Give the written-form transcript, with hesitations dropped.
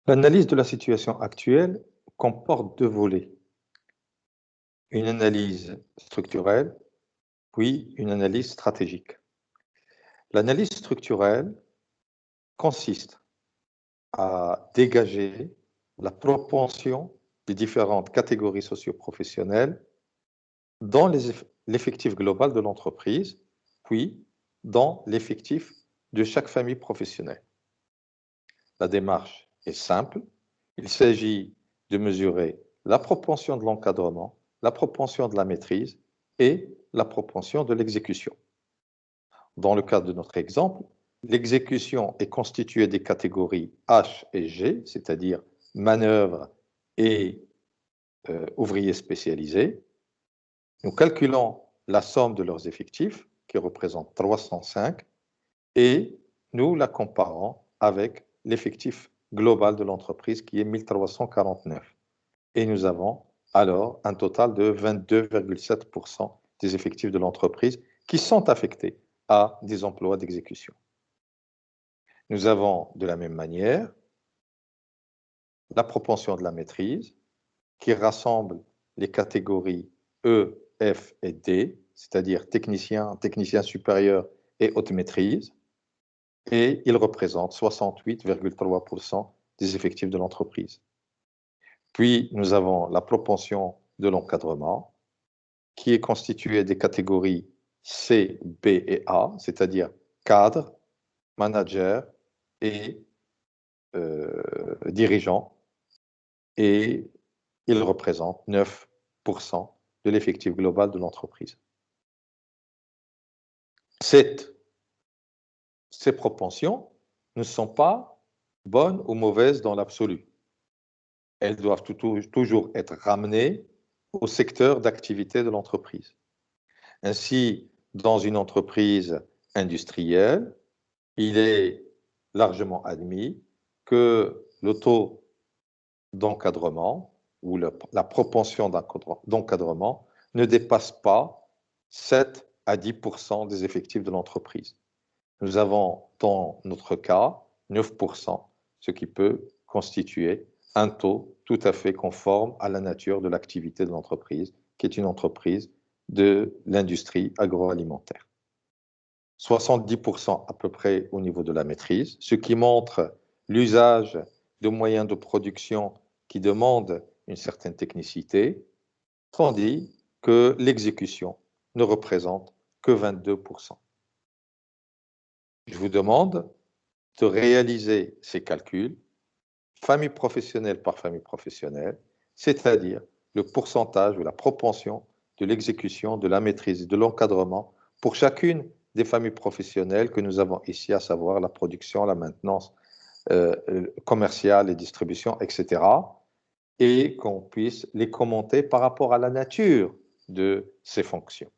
L'analyse de la situation actuelle comporte deux volets, une analyse structurelle, puis une analyse stratégique. L'analyse structurelle consiste à dégager la propension des différentes catégories socio-professionnelles dans l'effectif global de l'entreprise, puis dans l'effectif de chaque famille professionnelle. La démarche est simple. Il s'agit de mesurer la propension de l'encadrement, la propension de la maîtrise et la propension de l'exécution. Dans le cadre de notre exemple, l'exécution est constituée des catégories H et G, c'est-à-dire manœuvres et ouvriers spécialisés. Nous calculons la somme de leurs effectifs, qui représente 305, et nous la comparons avec l'effectif global de l'entreprise, qui est 1349. Et nous avons alors un total de 22,7% des effectifs de l'entreprise qui sont affectés à des emplois d'exécution. Nous avons de la même manière la propension de la maîtrise qui rassemble les catégories E, F et D, c'est-à-dire technicien, technicien supérieur et haute maîtrise, et il représente 68,3% des effectifs de l'entreprise. Puis, nous avons la propension de l'encadrement, qui est constituée des catégories C, B et A, c'est-à-dire cadre, manager et dirigeant, et il représente 9% de l'effectif global de l'entreprise. Ces propensions ne sont pas bonnes ou mauvaises dans l'absolu. Elles doivent toujours être ramenées au secteur d'activité de l'entreprise. Ainsi, dans une entreprise industrielle, il est largement admis que le taux d'encadrement ou la propension d'encadrement ne dépasse pas 7 à 10% des effectifs de l'entreprise. Nous avons, dans notre cas, 9%, ce qui peut constituer un taux tout à fait conforme à la nature de l'activité de l'entreprise, qui est une entreprise de l'industrie agroalimentaire. 70% à peu près au niveau de la maîtrise, ce qui montre l'usage de moyens de production qui demandent une certaine technicité, tandis que l'exécution ne représente que 22%. Je vous demande de réaliser ces calculs, famille professionnelle par famille professionnelle, c'est-à-dire le pourcentage ou la propension de l'exécution, de la maîtrise et de l'encadrement pour chacune des familles professionnelles que nous avons ici, à savoir la production, la maintenance commerciale et distribution, etc., et qu'on puisse les commenter par rapport à la nature de ces fonctions.